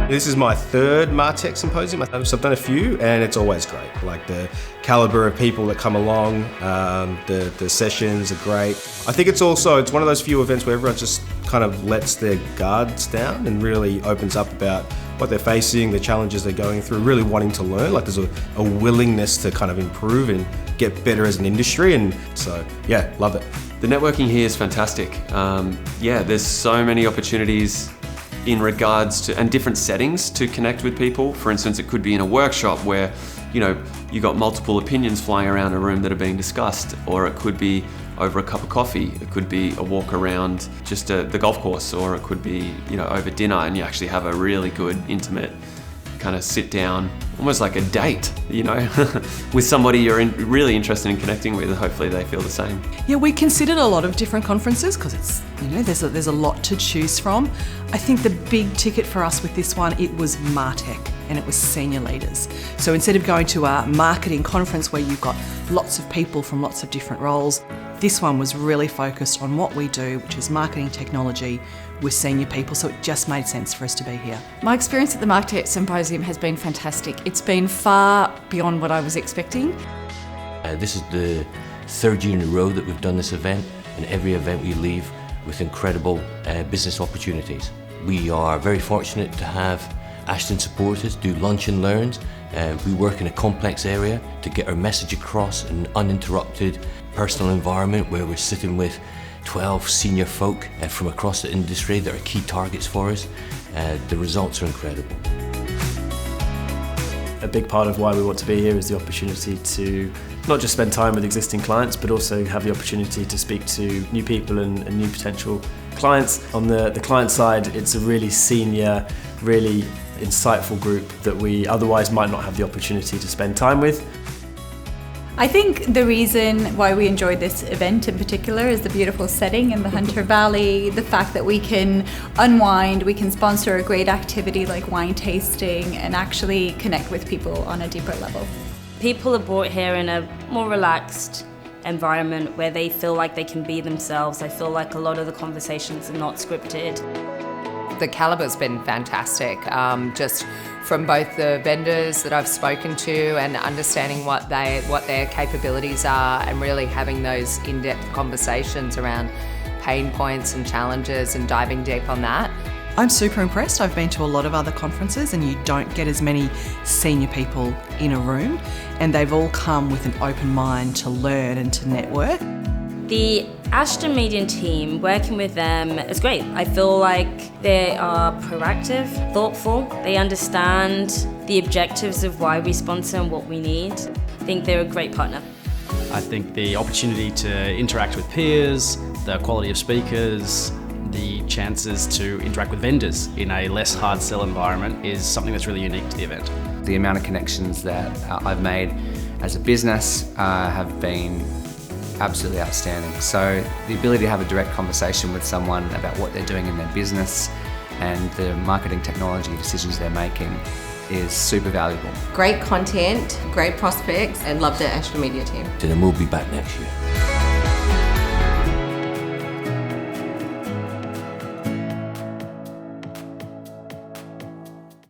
This is my third Martech Symposium, so I've done a few, and it's always great. Like the caliber of people that come along, the sessions are great. I think it's one of those few events where everyone just kind of lets their guards down and really opens up about what they're facing, the challenges they're going through, really wanting to learn. Like there's a willingness to kind of improve and get better as an industry, and so yeah, love it. The networking here is fantastic. There's so many opportunities in regards to, and different settings to connect with people. For instance, it could be in a workshop where, you got multiple opinions flying around a room that are being discussed, or it could be over a cup of coffee. It could be a walk around just the golf course, or it could be, over dinner, and you actually have a really good, intimate kind of sit down, almost like a date, with somebody you're really interested in connecting with, and hopefully they feel the same. Yeah, we considered a lot of different conferences because it's, there's a lot to choose from. I think the big ticket for us with this one, it was Martech, and it was senior leaders. So instead of going to a marketing conference where you've got lots of people from lots of different roles, this one was really focused on what we do, which is marketing technology with senior people, so it just made sense for us to be here. My experience at the Martech Symposium has been fantastic. It's been far beyond what I was expecting. This is the third year in a row that we've done this event, and every event we leave with incredible business opportunities. We are very fortunate to have Ashton support us, do lunch and learns. We work in a complex area to get our message across in an uninterrupted personal environment where we're sitting with 12 senior folk from across the industry that are key targets for us. The results are incredible. A big part of why we want to be here is the opportunity to not just spend time with existing clients, but also have the opportunity to speak to new people and new potential clients. On the client side, it's a really senior, really insightful group that we otherwise might not have the opportunity to spend time with. I think the reason why we enjoyed this event in particular is the beautiful setting in the Hunter Valley, the fact that we can unwind, we can sponsor a great activity like wine tasting and actually connect with people on a deeper level. People are brought here in a more relaxed environment where they feel like they can be themselves. I feel like a lot of the conversations are not scripted. The caliber's been fantastic, just from both the vendors that I've spoken to and understanding what their capabilities are, and really having those in-depth conversations around pain points and challenges and diving deep on that. I'm super impressed. I've been to a lot of other conferences and you don't get as many senior people in a room, and they've all come with an open mind to learn and to network. The Ashton Media team, working with them is great. I feel like they are proactive, thoughtful. They understand the objectives of why we sponsor and what we need. I think they're a great partner. I think the opportunity to interact with peers, the quality of speakers, the chances to interact with vendors in a less hard sell environment is something that's really unique to the event. The amount of connections that I've made as a business have been absolutely outstanding. So the ability to have a direct conversation with someone about what they're doing in their business and the marketing technology decisions they're making is super valuable. Great content, great prospects, and love the Ashton Media team. And we'll be back next year.